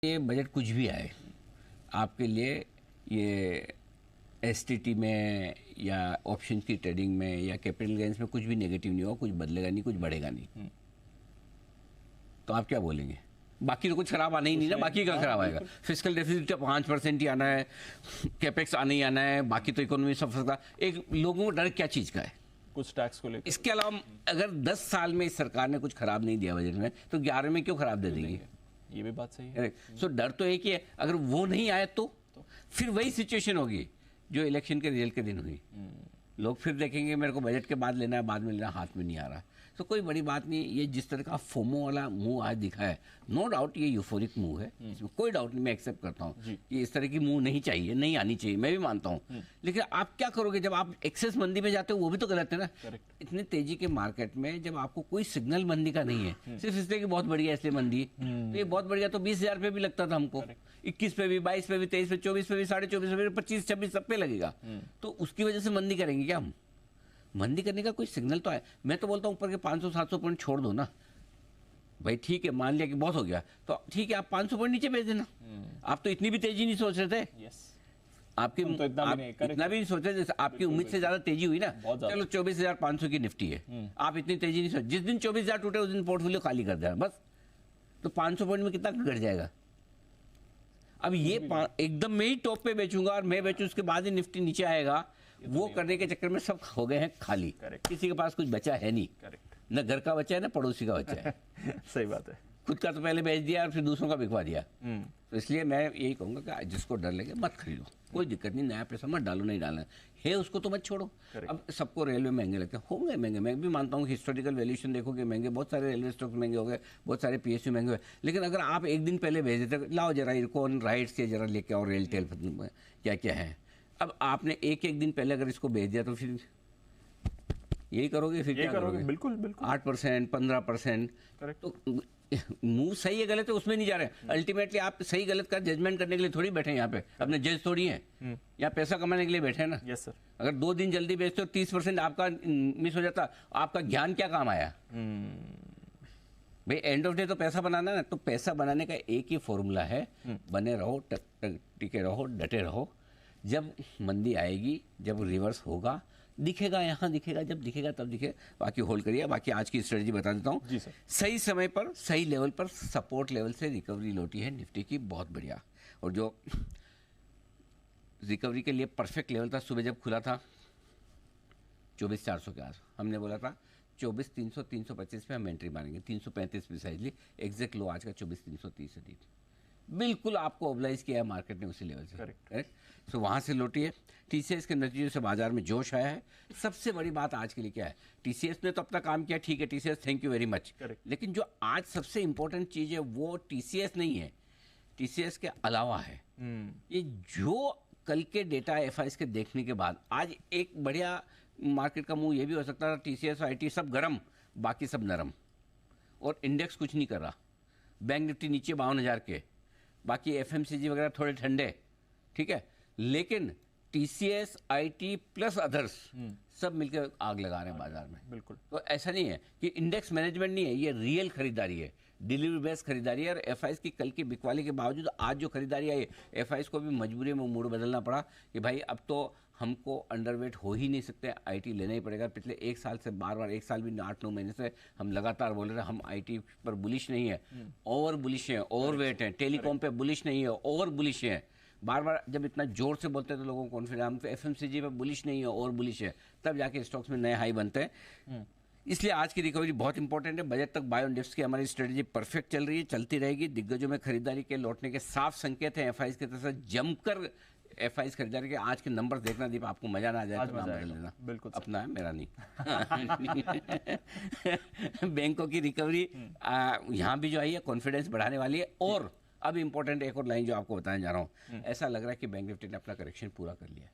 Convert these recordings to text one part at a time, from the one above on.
ये बजट कुछ भी आए आपके लिए, ये एसटीटी में या ऑप्शन की ट्रेडिंग में या कैपिटल गेन्स में कुछ भी नेगेटिव नहीं हो, कुछ बदलेगा नहीं, कुछ बढ़ेगा नहीं, तो आप क्या बोलेंगे? बाकी तो कुछ खराब आना ही नहीं ना, बाकी क्या खराब आएगा? फिजिकल डेफिसिट 5% ही आना है, कैपेक्स आना ही आना है, बाकी तो इकोनॉमी सब सकता। एक लोगों को डर क्या चीज़ का है? कुछ टैक्स को लेकर। इसके अलावा अगर 10 साल में इस सरकार ने कुछ खराब नहीं दिया बजट में, तो 11 में क्यों खराब दे देंगे? ये भी बात सही है। सो डर तो एक ही है, अगर वो नहीं आया तो फिर वही सिचुएशन होगी जो इलेक्शन के रिजल्ट के दिन हुई। लोग फिर देखेंगे मेरे को बजट के बाद लेना है, बाद में लेना, हाथ में नहीं आ रहा। तो कोई बड़ी बात नहीं। ये जिस तरह का फोमो वाला मूव आज दिखा है, नो डाउट ये यूफोरिक मूव है, इसमें कोई डाउट नहीं, मैं एक्सेप्ट करता हूँ कि इस तरह की मूव नहीं चाहिए, नहीं आनी चाहिए, मैं भी मानता हूँ। लेकिन आप क्या करोगे जब आप एक्सेस मंदी में जाते हो? वो भी तो गलत है ना। इतनी तेजी के मार्केट में जब आपको कोई सिग्नल मंदी का नहीं है, सिर्फ इसलिए कि बहुत बढ़िया इसलिए मंदी है, तो ये बहुत बढ़िया तो 20,000 पे भी लगता था हमको, 21 पे भी, 22 पे भी, 23 पे, 24 पे भी, 24.5 पे, 25, 26 सब पे लगेगा। तो उसकी वजह से मंदी करेंगे क्या हम? मंदी करने का कोई सिग्नल तो है। मैं तो बोलता हूँ ऊपर के 500-700 पॉइंट छोड़ दो ना भाई, ठीक है, मान लिया कि बहुत हो गया तो ठीक है, आप 500 पॉइंट नीचे भेज देना। आप तो इतनी भी तेजी नहीं सोच रहे थे। आपकी तो इतना भी नहीं सोच रहे, जैसे आपकी उम्मीद से ज्यादा तेजी हुई ना। चलो 24,500 की निफ्टी है, आप इतनी तेजी नहीं सोच। जिस दिन 24,000 टूटे उस दिन पोर्टफोलियो खाली कर देना बस। तो 500 पॉइंट में कितना घट जाएगा? अब ये एकदम मैं ही टॉप पे बेचूंगा और मैं बेचूं, उसके बाद ही निफ्टी नीचे आएगा, वो करने के चक्कर में सब हो गए हैं खाली। किसी के पास कुछ बचा है नहीं, न घर का बचा है, न पड़ोसी का बचा है। सही बात है। खुद का तो पहले बेच दिया और फिर दूसरों का बिकवा दिया। तो इसलिए मैं यही कहूंगा कि जिसको डर लगे मत खरीदो, कोई दिक्कत नहीं, नया पैसा मत डालो, नहीं डालना है उसको तो मत छोड़ो। अब सबको रेलवे महंगे लगते हैं, होंगे महंगे, मैं भी मानता हूँ हिस्टोरिकल वैल्यूएशन देखोगे महंगे, बहुत सारे रेलवे स्टॉक्स महंगे हो गए, बहुत सारे पीएसयू महंगे हुए। लेकिन अगर आप एक दिन पहले भेज देते, लाओ जरा इरकोन राइट्स के जरा लेके आओ, रेल टेल क्या क्या है, अब आपने एक दिन पहले अगर इसको भेज दिया तो फिर यही करोगे, फिर क्या करोगे? बिल्कुल बिल्कुल 8%, 15%। तो मूव सही है गलत है उसमें नहीं जा रहे। अल्टीमेटली आप सही गलत का जजमेंट करने के लिए थोड़ी बैठे हैं यहाँ पे, अपने जज थोड़ी हैं, यहाँ पैसा कमाने के लिए बैठे हैं ना। Yes sir. अगर 2 दिन जल्दी बेचते हो 30% आपका मिस हो जाता, आपका ज्ञान क्या काम आया? भाई एंड ऑफ डे तो पैसा बनाना है। तो पैसा बनाने का एक ही फॉर्मूला है, बने रहो, टिके रहो, डटे रहो। जब मंदी आएगी, जब रिवर्स होगा, दिखेगा, यहाँ दिखेगा, जब दिखेगा तब दिखेगा, बाकी होल्ड करिए। बाकी आज की स्ट्रेटजी बता देता हूँ। सही समय पर सही लेवल पर सपोर्ट लेवल से रिकवरी लौटी है निफ्टी की, बहुत बढ़िया। और जो रिकवरी के लिए परफेक्ट लेवल था, सुबह जब खुला था 24,400 के आस, हमने बोला था 24,300, 325 पे हम एंट्री मारेंगे, 335 प्रिसाइजली एग्जैक्ट लो आज का 24,330 से दी। बिल्कुल आपको ओबलाइज किया है मार्केट ने उसी लेवल से। करेक्ट। सो वहाँ से लौटी है। टीसीएस के नतीजे से बाजार में जोश आया है। सबसे बड़ी बात आज के लिए क्या है, टीसीएस ने तो अपना काम किया, ठीक है TCS, thank you very much. लेकिन जो आज सबसे इंपॉर्टेंट चीज़ है वो टीसीएस नहीं है, टीसीएस के अलावा है। ये जो कल के डेटा एफआईएस के देखने के बाद आज एक बढ़िया मार्केट का मूव ये भी हो सकता था, टीसीएस आईटी सब गर्म, बाकी सब नरम, और इंडेक्स कुछ नहीं कर रहा। बैंक निफ्टी नीचे 52,000 के, बाकी एफएमसीजी वगैरह थोड़े ठंडे, ठीक है। लेकिन टीसीएस, आईटी प्लस अदर्स सब मिलकर आग लगा रहे हैं बाजार में। बिल्कुल। तो ऐसा नहीं है कि इंडेक्स मैनेजमेंट नहीं है, ये रियल खरीदारी है, डिलीवरी बेस्ड खरीदारी है। और एफआईएस की कल की बिकवाली के बावजूद आज जो खरीदारी आई, एफआईएस को भी मजबूरी में मूड बदलना पड़ा कि भाई अब तो हमको अंडरवेट हो ही नहीं सकते, आईटी लेना ही पड़ेगा। पिछले 1 साल से बार एक साल भी 8-9 महीने से हम लगातार बोल रहे हैं हम आईटी पर बुलिश नहीं है, ओवर बुलिश है, ओवरवेट है। टेलीकॉम पे बुलिश नहीं है, ओवर बुलिश है। बार जब इतना जोर से बोलते हैं तो लोगों को कॉन्फिडेंस, हम एफएमसीजी पे बुलिश नहीं है, ओवर बुलिश है, तब जाके स्टॉक्स में नए हाई बनते हैं। इसलिए आज की रिकवरी बहुत इंपॉर्टेंट है। बजट तक बायो डिप्स की हमारी स्ट्रेटजी परफेक्ट चल रही है, चलती रहेगी। दिग्गजों में खरीदारी के लौटने के साफ संकेत हैं। एफआईएस की तरफ से जमकर एफआईएस खरीदारी के आज के नंबर देखना, दीप आपको मजा ना आ जाए तो नाम बदल लेना। बिल्कुल अपना है, मेरा नहीं। बैंकों की रिकवरी यहाँ भी जो आई है कॉन्फिडेंस बढ़ाने वाली है। और अब इंपॉर्टेंट एक और लाइन जो आपको बताने जा रहा हूँ, ऐसा लग रहा है कि बैंक निफ्टी ने अपना करेक्शन पूरा कर लिया।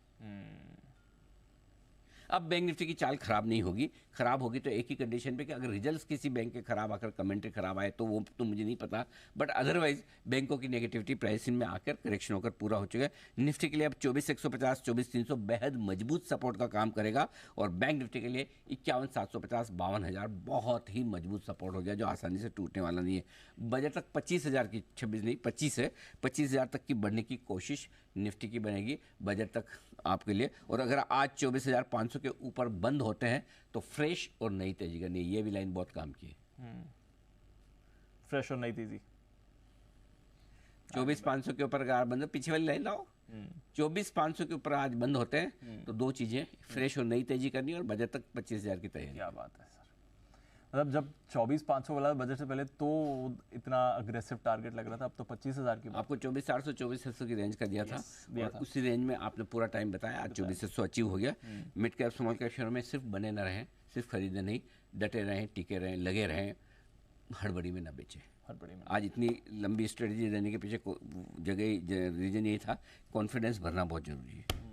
अब बैंक निफ्टी की चाल खराब नहीं होगी, खराब होगी तो एक ही कंडीशन पे कि अगर रिजल्ट्स किसी बैंक के खराब आकर कमेंट्री खराब आए तो वो तो मुझे नहीं पता, बट अदरवाइज बैंकों की नेगेटिविटी प्राइसिंग में आकर करेक्शन होकर पूरा हो चुका है। निफ्टी के लिए अब 24,150 24,300 बेहद मजबूत सपोर्ट का काम करेगा और बैंक निफ्टी के लिए 51,750 52,000 बहुत ही मजबूत सपोर्ट हो गया जो आसानी से टूटने वाला नहीं है। बजट तक 25,000 की 26 नहीं 25 है, 25,000 तक की बढ़ने की कोशिश निफ्टी की बनेगी बजट तक आपके लिए। और अगर आज 24,500 के ऊपर बंद होते हैं तो फ्रेश और नई तेजी करनी है, ये भी लाइन बहुत काम की है। फ्रेश और नई तेजी 24,500 के ऊपर अगर बंद, पीछे वाली लाइन लाओ, 24,500 के ऊपर आज बंद होते हैं तो दो चीजें, फ्रेश और नई तेजी करनी है और बजट तक 25,000 की तैयारी। क्या बात है सर, मतलब जब 24,500 वाला बजट से पहले तो इतना अग्रेसिव टारगेट लग रहा था, अब तो 25,000 की बात। आपको 24,400 24,600 की रेंज का दिया था दिया और था। उसी रेंज में आपने पूरा टाइम बताया, आज 24,600 अचीव हो गया। Mid cap small cap share में सिर्फ बने न रहें, सिर्फ खरीदे नहीं, डटे रहें, टिके रहें, लगे रहें, हड़बड़ी में न बेचें। हड़बड़ी में आज इतनी लंबी स्ट्रेटजी देने के पीछे रीजन यही था, कॉन्फिडेंस भरना बहुत जरूरी है।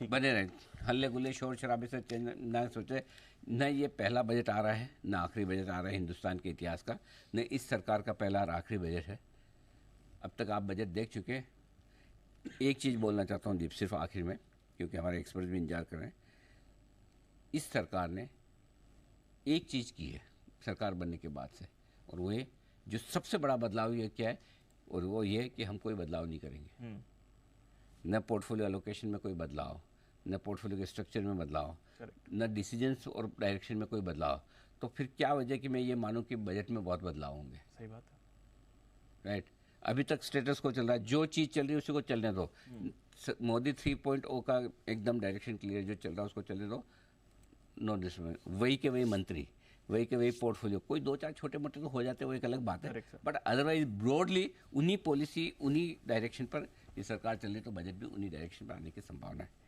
बने रहें, हल्ले गुल्ले शोर शराबे से ना सोचे, न ये पहला बजट आ रहा है न आखिरी बजट आ रहा है हिंदुस्तान के इतिहास का, न इस सरकार का पहला और आखिरी बजट है। अब तक आप बजट देख चुके हैं। एक चीज़ बोलना चाहता हूँ दीप, सिर्फ आखिर में, क्योंकि हमारे एक्सपर्ट भी इंतजार कर रहे हैं। इस सरकार ने एक चीज़ की है सरकार बनने के बाद से, और वो ये जो सबसे बड़ा बदलाव ये क्या है, और वो ये कि हम कोई बदलाव नहीं करेंगे। न पोर्टफोलियो एलोकेशन में कोई बदलाव, न पोर्टफोलियो के स्ट्रक्चर में बदलाव, न डिसीजंस और डायरेक्शन में कोई बदलाव। तो फिर क्या वजह कि मैं ये मानूं कि बजट में बहुत बदलाव होंगे। सही बात है, राइट। अभी तक स्टेटस को चल रहा है, जो चीज़ चल रही है उसी को चलने दो। मोदी 3.0 का एकदम डायरेक्शन क्लियर जो चल रहा है उसको चलने दो, नो डिस्टर्बेंस। वही के वही मंत्री, वही के वही पोर्टफोलियो, कोई दो चार छोटे मोटे तो हो जाते हैं, वो एक अलग बात है, बट अदरवाइज ब्रॉडली उन्हीं पॉलिसी उन्हीं डायरेक्शन पर ये सरकार चल रही, तो बजट भी उन्हीं डायरेक्शन पर आने की संभावना है।